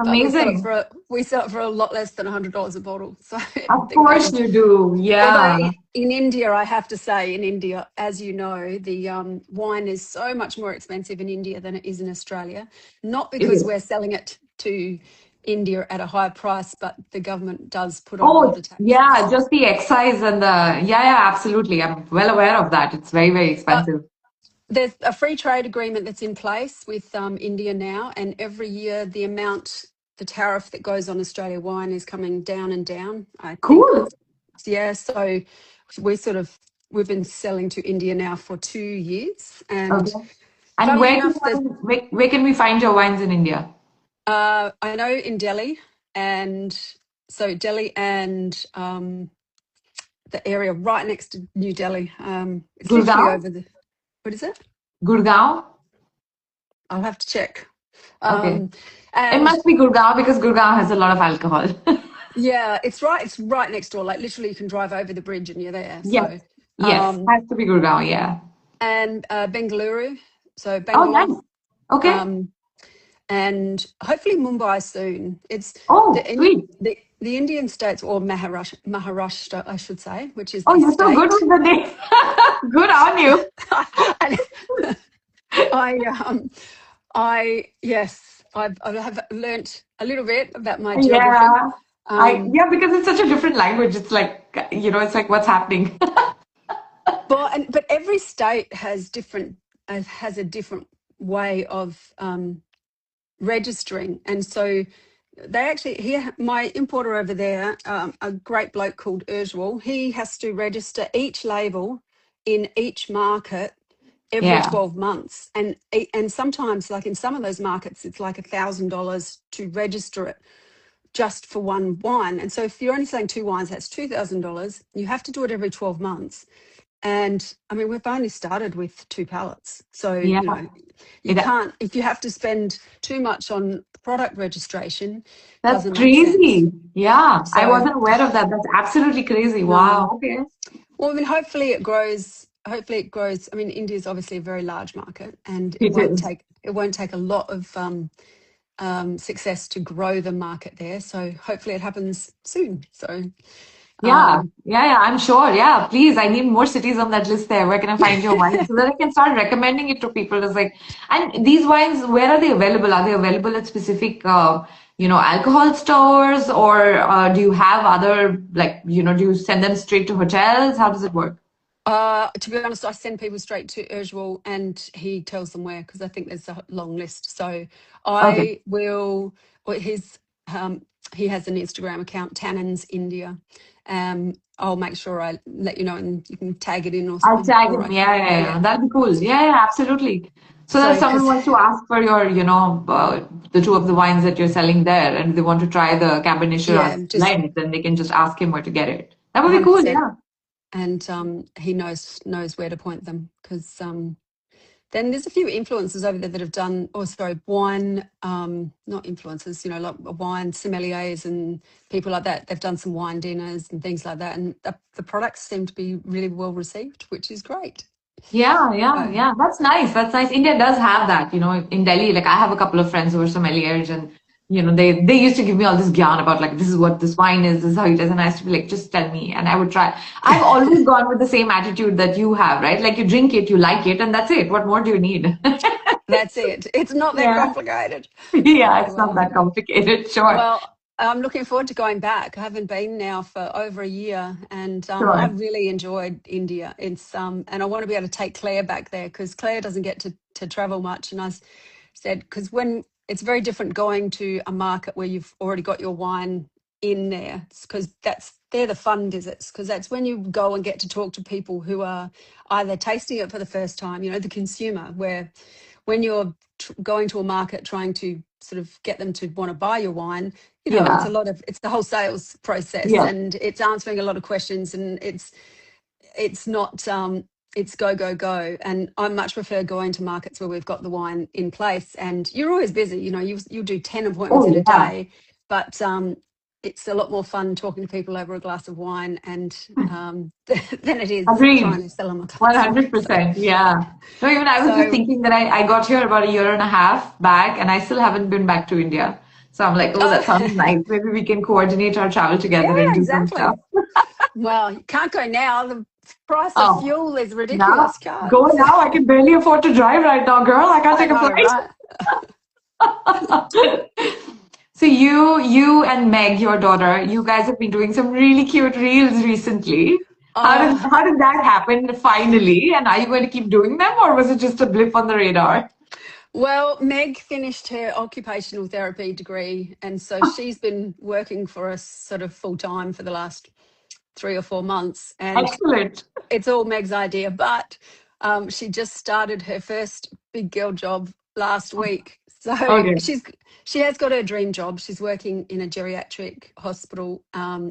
but Amazing. we sell it for a lot less than $100 a bottle. So Of they're course great. you do. Although Yeah. in India, I have to say, in India, as you know, the wine is so much more expensive in India than it is in Australia. Not It because is. we're selling it to India at a high price, but the government does put on a lot Oh, of yeah, taxes. just the excise and yeah, absolutely. I'm well aware of that. It's very, very But expensive. there's a free trade agreement that's in place with India now, and every year the tariff that goes on Australia wine is coming down and down. I think, Cool. yeah. So we we've been selling to India now for 2 years, and Okay. And funnily where can enough, there's where can we find your wines in India? I know in Delhi, and so Delhi and the area right next to New Delhi. It's literally Gurgaon? over the. What is it? Gurgaon? I'll have to check. Okay. Um, It and must be Gurgaon because Gurgaon has a lot of alcohol. yeah, it's right. It's right next door. Like literally, you can drive over the bridge and you're there. Yes. So, Yes. Has to be Gurgaon, yeah. and Bengaluru, so Oh, Bangalore, nice. Okay. um, and hopefully Mumbai soon. It's Oh, sweet. the Indian states, or Maharashtra, I should say, which is Oh, the you're so good state. with the name. Good on you. And I yes, I have learnt a little bit about my geography. Yeah. Um, Yeah, because it's such a different language. It's like, it's like what's happening. but every state has a different way of registering, and so they actually here my importer over there, a great bloke called Urswell, he has to register each label in each market every Yeah. 12 months, and sometimes, like in some of those markets, it's like $1,000 to register it just for one wine. And so if you're only selling two wines, that's $2,000. You have to do it every 12 months. And I mean, we've only started with 2 pallets. So, Yeah. you It, can't, if you have to spend too much on product registration, that's doesn't make sense. crazy. Yeah. I So, wasn't aware of that. That's absolutely crazy. no. Wow. Okay. Well, I mean, hopefully it grows. Hopefully it grows. I mean, India is obviously a very large market, and It is. it won't take a lot of success to grow the market there. So hopefully it happens soon. So Yeah, um, yeah, I'm sure. Yeah, please, I need more cities on that list there. Where can I find your wine so that I can start recommending it to people? It's like, and these wines, where are they available? Are they available at specific, alcohol stores, or do you have other, like, do you send them straight to hotels? How does it work? to be honest, I send people straight to Urswell and he tells them where, because I think there's a long list. So Okay. I will, well, he has an Instagram account, Tannins India. I'll make sure I let you know, and you can tag it in, I'll tag or him. Yeah, yeah, yeah. yeah. That'd be cool. Yeah, yeah, absolutely. So that if So, someone because, wants to ask for your, the two of the wines that you're selling there, and they want to try the Cabernet yeah, Shiraz just blend, then they can just ask him where to get it. That would be cool. 100%. Yeah. And he knows where to point them, because then there's a few influencers over there that have done, oh, sorry, wine, not influencers, like wine sommeliers and people like that. They've done some wine dinners and things like that. And the products seem to be really well received, which is great. Yeah, yeah, So, yeah. That's nice. That's nice. India does have that, in Delhi. Like I have a couple of friends who are sommeliers and they used to give me all this gyan about like this is what this wine is, this is how it is. And I used to be like, just tell me. And I would try. I've always gone with the same attitude that you have, right? Like you drink it, you like it, and that's it. What more do you need? that's it. It's not that Yeah. complicated. Yeah, it's So, not that complicated. Sure. well, I'm looking forward to going back. I haven't been now for over a year, and Sure. I've really enjoyed India. It's and I want to be able to take Claire back there, because Claire doesn't get to travel much. And said, because when it's very different going to a market where you've already got your wine in there, because they're the fun visits, because that's when you go and get to talk to people who are either tasting it for the first time, the consumer, where when you're going to a market trying to sort of get them to want to buy your wine, it's Yeah. it's the whole sales process, Yes. and it's answering a lot of questions, and it's not it's go go go. And I much prefer going to markets where we've got the wine in place, and you're always busy. You'll do 10 appointments in Oh, a yeah. day, but it's a lot more fun talking to people over a glass of wine and than it is trying Agreed. to sell them a glass of wine. 100%. Yeah. No, even I was just So thinking that I got here about a year and a half back and I still haven't been back to India. So I'm like, oh, that sounds oh, nice. Maybe we can coordinate our travel yeah, together and do some stuff. exactly. Well, you can't go now. The price of Oh, fuel is now, ridiculous. Can't. go now. I can barely afford to drive right now, girl. I can't I take a know, flight. right? So you and Meg, your daughter, you guys have been doing some really cute reels recently. Oh, How did that happen finally? And are you going to keep doing them, or was it just a blip on the radar? well, Meg finished her occupational therapy degree, and so she's been working for us sort of full time for the last 3 or 4 months. And Excellent. it's all Meg's idea, but she just started her first big girl job last week. So Okay. she has got her dream job. She's working in a geriatric hospital,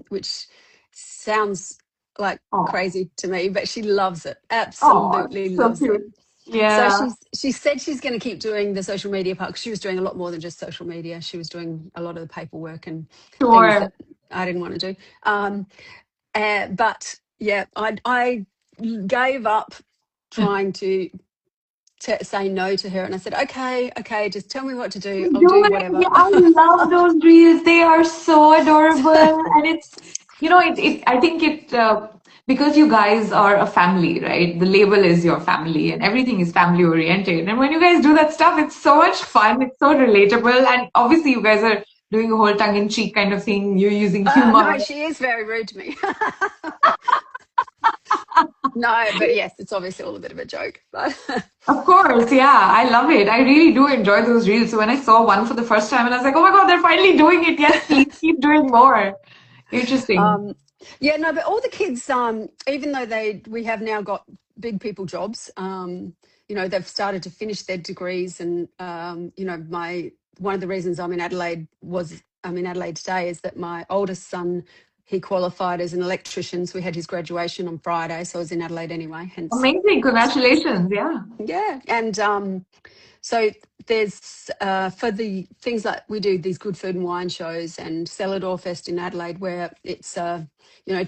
which sounds like Oh, crazy to me, but she loves it. oh, Absolutely so loves it. cute. So Yeah, she said she's going to keep doing the social media part, 'cause she was doing a lot more than just social media. She was doing a lot of the paperwork and things sure. that I didn't want to do. But yeah, I gave up trying to say no to her, and I said, okay, just tell me what to do. I'll Do do it. whatever. Yeah, I love those reels. They are so adorable. And I think because you guys are a family, right? The label is your family and everything is family oriented. And when you guys do that stuff, it's so much fun. It's so relatable. And obviously, you guys are doing a whole tongue in cheek kind of thing. You're using humor. No, she is very rude to me. No, but yes, it's obviously all a bit of a joke. But Of course, yeah, I love it. I really do enjoy those reels. So when I saw one for the first time and I was like, oh my God, they're finally doing it. Yes, please keep doing more. Interesting. um, yeah, no, but all the kids, even though we have now got big people jobs, they've started to finish their degrees, and my one of the reasons I'm in Adelaide today is that my oldest son, he qualified as an electrician, so we had his graduation on Friday, so I was in Adelaide anyway. Hence, Amazing. Congratulations. Yeah. yeah, and so there's for the things like we do these good food and wine shows and Cellador Fest in Adelaide, where it's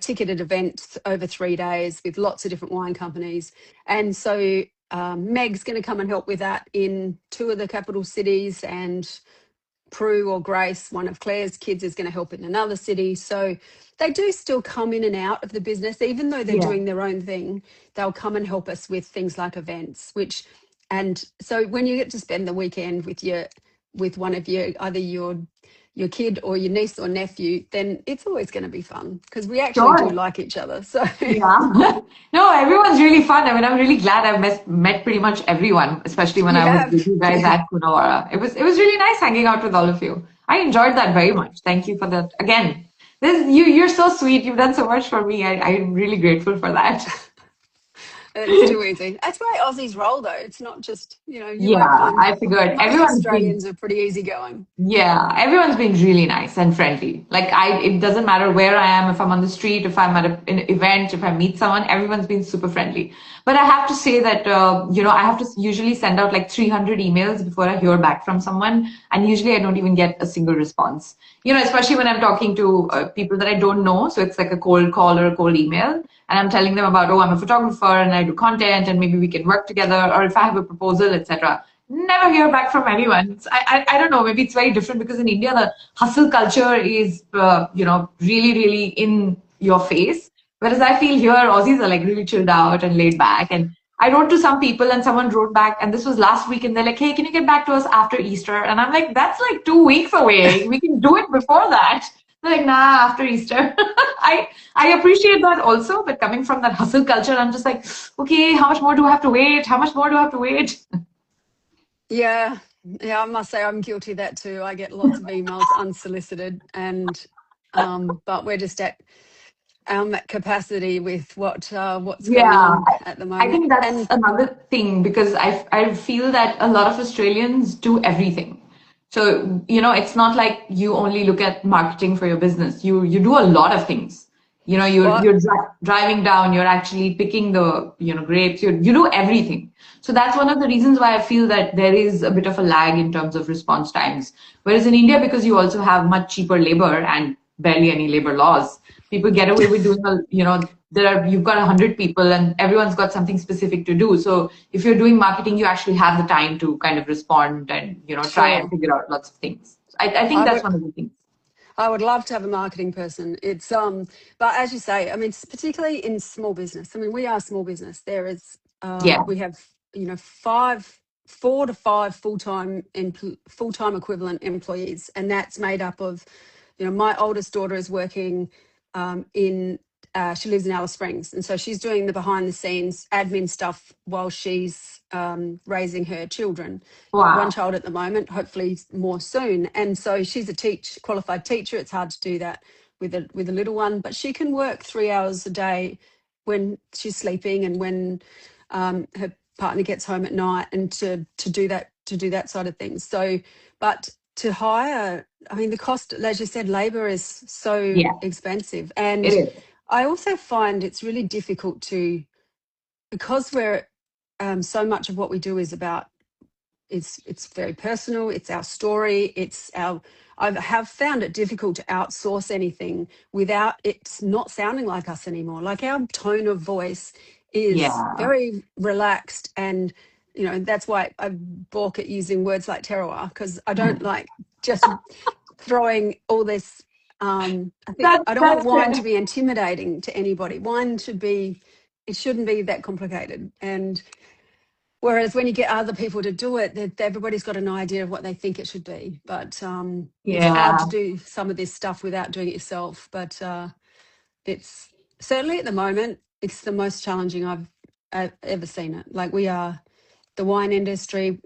ticketed events over 3 days with lots of different wine companies, and so Meg's going to come and help with that in two of the capital cities, and Prue or Grace, one of Claire's kids, is going to help in another city. So they do still come in and out of the business, even though they're Yeah. doing their own thing. They'll come and help us with things like events, and so when you get to spend the weekend with one of either your kid or your niece or nephew, then it's always going to be fun because we actually do Sure. like each other. So Yeah. No, everyone's really fun. I mean, I'm really glad I've met pretty much everyone, especially when you I was have, with you guys at Coonawarra. It was really nice hanging out with all of you. I enjoyed that very much. Thank you for that. Again, you're so sweet. You've done so much for me. I'm really grateful for that. it's too easy. That's why Aussies roll, though. It's not just you won't Yeah, find I figured most everyone's been Australians are pretty easygoing. Yeah, everyone's been really nice and friendly. It doesn't matter where I am, if I'm on the street, if I'm at an event, if I meet someone, everyone's been super friendly. But I have to say that, I have to usually send out like 300 emails before I hear back from someone. And usually I don't even get a single response, especially when I'm talking to people that I don't know. So it's like a cold call or a cold email. And I'm telling them about, oh, I'm a photographer and I do content and maybe we can work together, or if I have a proposal, etc. Never hear back from anyone. I don't know. Maybe it's very different because in India the hustle culture is really really in your face. Whereas I feel here Aussies are like really chilled out and laid back. And I wrote to some people and someone wrote back, and this was last week, and they're like, "Hey, can you get back to us after Easter?" And I'm like, "That's like 2 weeks away. We can do it before that." They're like, "Nah, after Easter." I appreciate that also, but coming from that hustle culture, I'm just like, okay, how much more do I have to wait? How much more do I have to wait? Yeah, yeah, I must say I'm guilty of that too. I get lots of emails unsolicited, and but we're just at our capacity with what's going Yeah, on at the I moment. think that's And another thing because I feel that a lot of Australians do everything. So, it's not like you only look at marketing for your business. You do a lot of things. Well, You're driving down, you're actually picking the, grapes, you do everything. So that's one of the reasons why I feel that there is a bit of a lag in terms of response times. Whereas in India, because you also have much cheaper labor and barely any labor laws, people get away with doing you've got 100 people and everyone's got something specific to do. So if you're doing marketing, you actually have the time to kind of respond and, try and sure. figure out lots of things. I think I that's would one of the things. I would love to have a marketing person. But as you say, I mean, particularly in small business. I mean, we are small business. There is, Yeah. we have, 4 to 5 full time equivalent employees, and that's made up of, my oldest daughter is working in. She lives in Alice Springs, and so she's doing the behind the scenes admin stuff while she's raising her children. Got one Wow. child at the moment, hopefully more soon. And so she's a qualified teacher. It's hard to do that with a little one, but she can work 3 hours a day when she's sleeping and when her partner gets home at night, and to do that side of things. So, but to hire, I mean, the cost, as you said, labor is so Yeah, expensive. it And is. I also find it's really difficult because we're so much of what we do is about, it's very personal, it's our story, I have found it difficult to outsource anything without it's not sounding like us anymore. Like, our tone of voice is Yeah. very relaxed, and that's why I balk at using words like terroir, because I don't like just throwing all this. I think I don't want That's wine to fair. be intimidating to anybody. It shouldn't be that complicated. And whereas when you get other people to do it, everybody's got an idea of what they think it should be. But it's hard to Yeah. do some of this stuff without doing it yourself. But it's certainly at the moment, it's the most challenging I've ever seen it. Like, the wine industry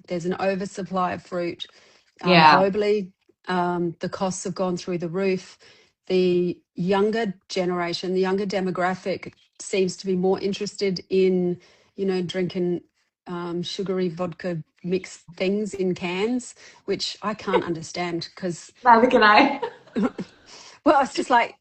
there's an oversupply of fruit Yeah. globally. The costs have gone through the roof. The younger generation, the younger demographic, seems to be more interested in, drinking sugary vodka mixed things in cans, which I can't understand because, Neither can I. well, it's just like,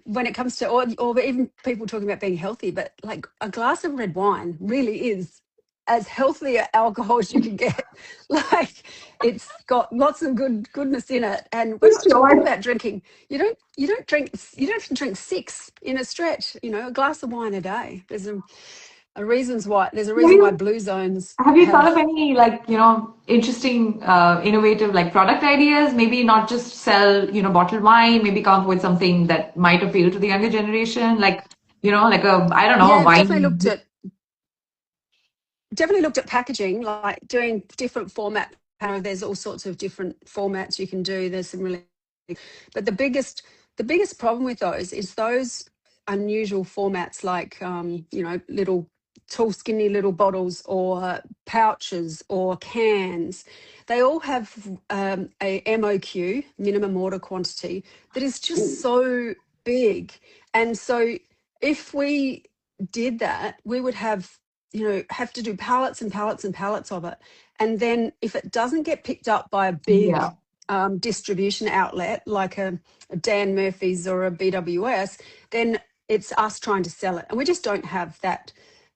when it comes to, or even people talking about being healthy, but like a glass of red wine really is as healthy a alcohol as you can get. Like, it's got lots of goodness in it. And we're For not talking sure. about drinking. You don't drink six in a stretch, a glass of wine a day. There's a Have reason why you blue zones have you thought of have. any like, interesting, innovative like product ideas? Maybe not just sell, bottled wine, maybe come up with something that might appeal to the younger generation, like, like I don't know, Yeah, definitely wine. looked at definitely looked at packaging, like doing different format. There's all sorts of different formats you can do. There's some really, but the biggest problem with those is those unusual formats, like little tall, skinny little bottles or pouches or cans. They all have a MOQ, minimum order quantity, that is just so big. And so if we did that, we would have to do pallets and pallets and pallets of it. And then if it doesn't get picked up by a big Yeah. distribution outlet like a Dan Murphy's or a BWS, then it's us trying to sell it. And we just don't have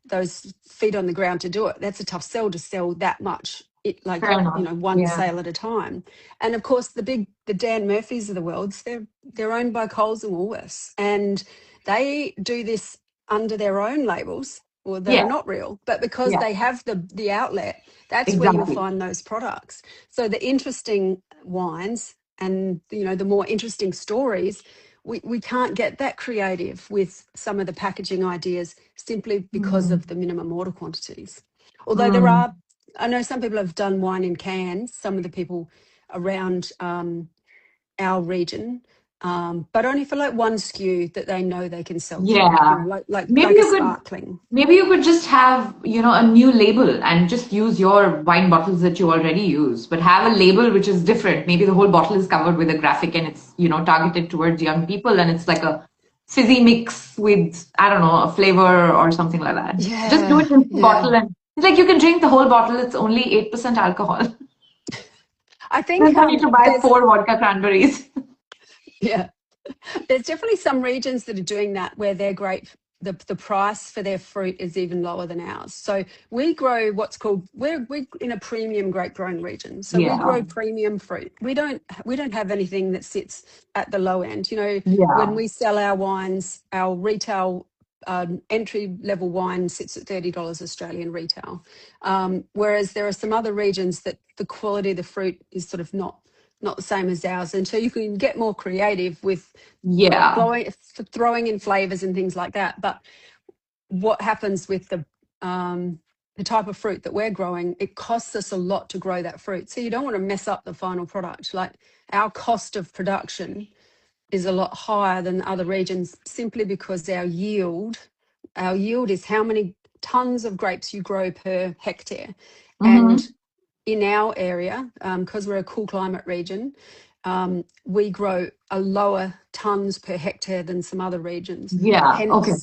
those feet on the ground to do it. That's a tough sell to sell that much. Like, Fair enough. one Yeah. sale at a time. And of course, the Dan Murphys of the world, they're owned by Coles and Woolworths, and they do this under their own labels, or that are Yeah. not real, but because Yeah. they have the outlet, that's where you'll Exactly. find those products. So the interesting wines and the more interesting stories, we can't get that creative with some of the packaging ideas simply because Mm. of the minimum order quantities. Although Mm. I know some people have done wine in cans, some of the people around our region, but only for like one SKU that they know they can sell through, Yeah. Maybe like a you could sparkling. maybe you could just have, a new label and just use your wine bottles that you already use, but have a label which is different. Maybe the whole bottle is covered with a graphic and it's, targeted towards young people and it's like a fizzy mix with, I don't know, a flavor or something like that. Just do Yeah, it in the yeah. bottle and it's like you can drink the whole bottle. It's only 8% alcohol. I think There's no need to buy there's 4 vodka cranberries. yeah. There's definitely some regions that are doing that where their grape, the price for their fruit is even lower than ours. So we grow what's called we're in a premium grape growing region. So we Yeah. grow premium fruit. We don't have anything that sits at the low end. You know, when Yeah. we sell our wines, our retail entry level wine sits at $30 Australian retail. Whereas there are some other regions that the quality of the fruit is sort of not the same as ours, and so you can get more creative with Yeah. throwing in flavors and things like that. But what happens with the type of fruit that we're growing, it costs us a lot to grow that fruit, so you don't want to mess up the final product. Like, our cost of production is a lot higher than other regions, simply because our yield is how many tons of grapes you grow per hectare. And Mm-hmm. in our area, because we're a cool climate region, we grow a lower tons per hectare than some other regions. Yeah. Okay.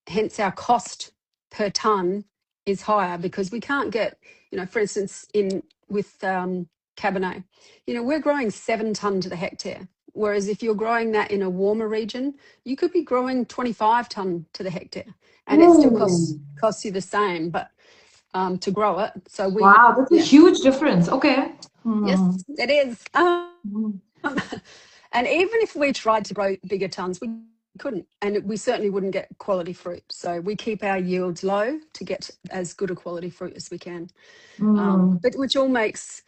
Hence our cost per ton is higher, because we can't get, for instance, in with Cabernet, we're growing 7 ton to the hectare. Whereas if you're growing that in a warmer region, you could be growing 25 ton to the hectare, and it still Ooh. costs you the same, but to grow it. So Wow, that's a yeah, huge difference. Okay. Hmm. yes, it is. And even if we tried to grow bigger tons, we couldn't, and we certainly wouldn't get quality fruit. So we keep our yields low to get as good a quality fruit as we can. Mm. But which all makes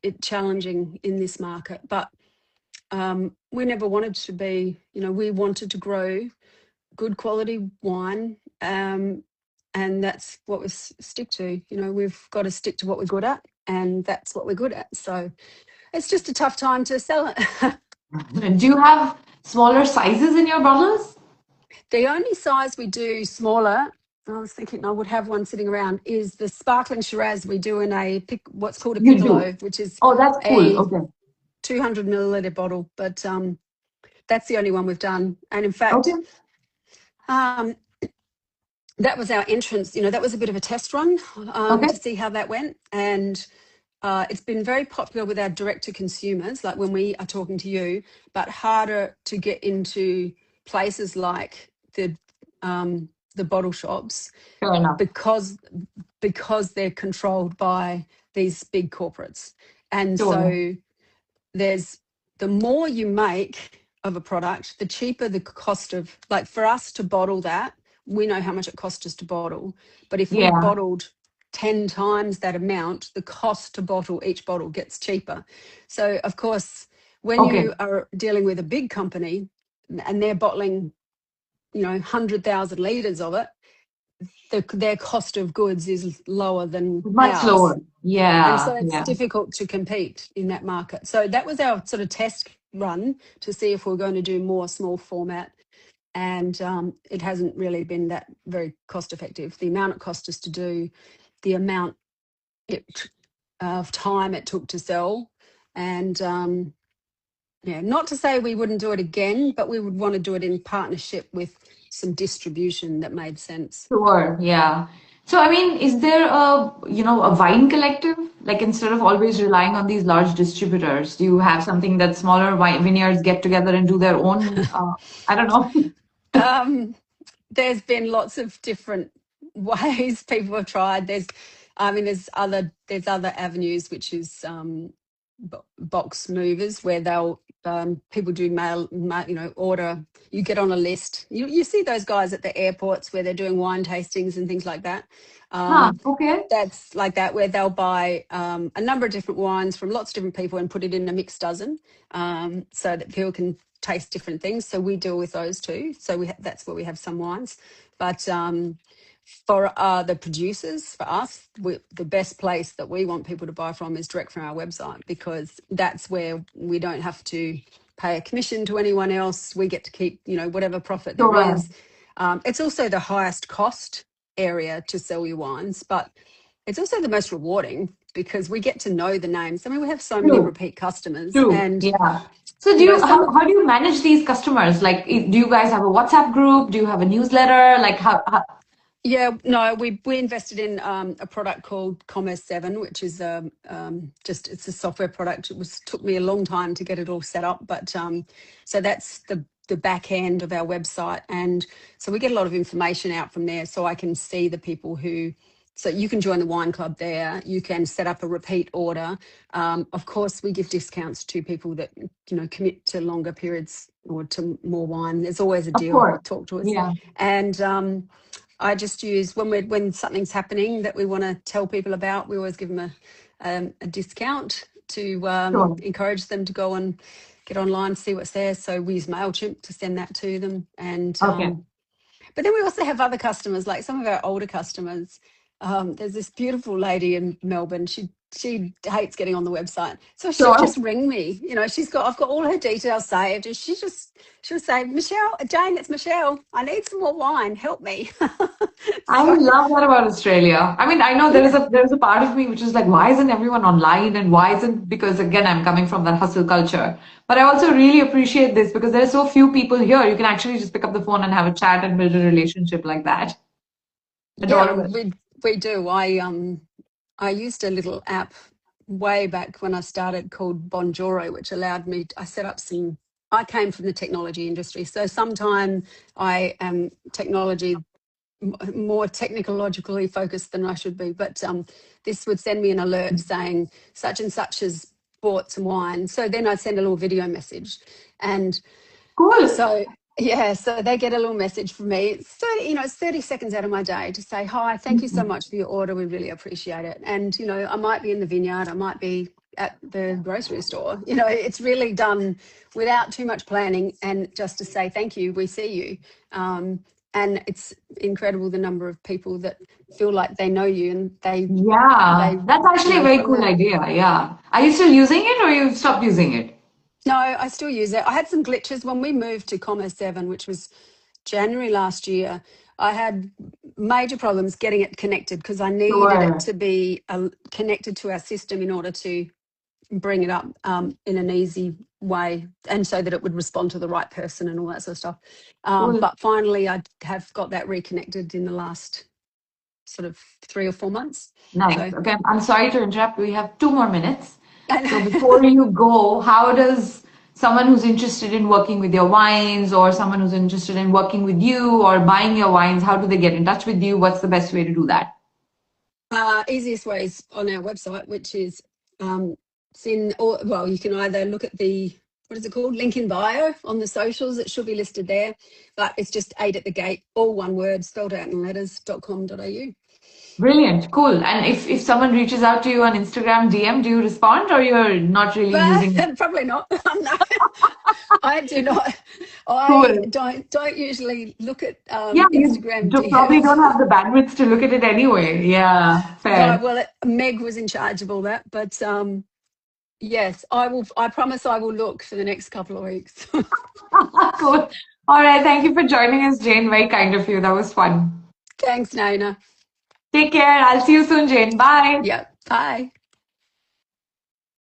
it challenging in this market. But we never wanted to be, we wanted to grow good quality wine. And that's what we stick to. We've got to stick to what we're good at, and that's what we're good at. So it's just a tough time to sell it. Do you have smaller sizes in your bottles? The only size we do smaller, I was thinking I would have one sitting around, is the sparkling Shiraz we do in what's called a You do. piccolo, which is Oh, that's cool. a Okay. 200 milliliter bottle. But that's the only one we've done. And in Okay. fact, um, that was our entrance. That was a bit of a test run Okay. to see how that went. And it's been very popular with our direct to consumers, like when we are talking to you, but harder to get into places like the bottle shops, Fair enough. because they're controlled by these big corporates. And Sure. so there's the more you make of a product, the cheaper the cost of, like, for us to bottle that, we know how much it costs us to bottle. But if we Yeah. bottled 10 times that amount, the cost to bottle each bottle gets cheaper. So, of course, when Okay. you are dealing with a big company and they're bottling, 100,000 litres of it, their cost of goods is lower than Much ours. lower. And Yeah. so it's Yeah. difficult to compete in that market. So that was our sort of test run to see if we're going to do more small format. And it hasn't really been that very cost effective. The amount it cost us to do, the amount of time it took to sell. And yeah, not to say we wouldn't do it again, but we would want to do it in partnership with some distribution that made sense. Sure. Yeah. So, I mean, is there a wine collective? Like, instead of always relying on these large distributors, do you have something that smaller vineyards get together and do their own? I don't know. Um, there's been lots of different ways people have tried. There's other avenues, which is box movers, where they'll people do order. You get on a list. You see those guys at the airports where they're doing wine tastings and things like that. Huh. Okay. That's like that, where they'll buy a number of different wines from lots of different people and put it in a mixed dozen, so that people can taste different things. So we deal with those too. So that's where we have some wines. But for the producers, for us, the best place that we want people to buy from is direct from our website, because that's where we don't have to pay a commission to anyone else. We get to keep, whatever profit there Sure. is. It's also the highest cost area to sell your wines, but it's also the most rewarding, because we get to know the names. I mean, we have so many True. repeat customers, True. and Yeah. So, some of how do you manage these customers? Like, do you guys have a WhatsApp group? Do you have a newsletter? Like, how? Yeah, no, we invested in a product called Commerce 7, which is just it's a software product. Took me a long time to get it all set up, but so that's the back end of our website, and so we get a lot of information out from there. So I can see the people who. So you can join the wine club there. You can set up a repeat order. Of course, we give discounts to people that commit to longer periods or to more wine. There's always a Of deal. course. Talk to us, Yeah. and I just use when something's happening that we want to tell people about. We always give them a discount to Sure. encourage them to go and get online, see what's there. So we use Mailchimp to send that to them, and Okay. but then we also have other customers, like some of our older customers. There's this beautiful lady in Melbourne. She hates getting on the website, so she'll Sure. just ring me. I've got all her details saved, and she'll say, Michelle, Jane, it's Michelle. I need some more wine. Help me. I So love that about Australia. I mean, I know yeah, there is a part of me which is like, why isn't everyone online and why isn't because again I'm coming from that hustle culture. But I also really appreciate this because there are so few people here. You can actually just pick up the phone and have a chat and build a relationship like that. yeah, Adorable. we do. I used a little app way back when I started called Bonjoro, which allowed me. I set up some. I came from the technology industry, so sometime I am more technologically focused than I should be. But this would send me an alert saying such and such has bought some wine. So then I'd send a little video message, and Cool. so yeah, so they get a little message from me. It's 30 seconds out of my day to say, hi, thank you so much for your order. We really appreciate it. And, I might be in the vineyard, I might be at the grocery store. It's really done without too much planning and just to say, thank you, we see you. And it's incredible the number of people that feel like they know you and Yeah, they that's actually a very from cool that. idea. Yeah. Are you still using it or you've stopped using it? No, I still use it. I had some glitches when we moved to Commerce 7, which was January last year. I had major problems getting it connected because I needed it Sure. to be connected to our system in order to bring it up in an easy way and so that it would respond to the right person and all that sort of stuff. Cool. But finally, I have got that reconnected in the last sort of 3 or 4 months. Nice. So Okay. I'm sorry to interrupt. We have 2 more minutes. I So know. before you go, how does someone who's interested in working with your wines or someone who's interested in working with you or buying your wines, how do they get in touch with you? What's the best way to do that? Easiest way is on our website, which is it's in, or well, you can either look at the what is it called, link in bio on the socials. It should be listed there, but it's just 8 at the gate, all one word, spelled out in letters.com.au. Brilliant. Cool. And if someone reaches out to you on Instagram DM, do you respond or you're not really using? But probably not. No, I do not. I Cool. don't usually look at Yeah, you Instagram probably DMs. don't have the bandwidth to look at it anyway. Yeah, No, fair. well, Meg was in charge of all that, but yes, I will. I promise I will look for the next couple of weeks. Cool. All right. Thank you for joining us, Jane. Very kind of you. That was fun. Thanks, Naina. Take care. I'll see you soon, Jane. Bye. Yep. Bye.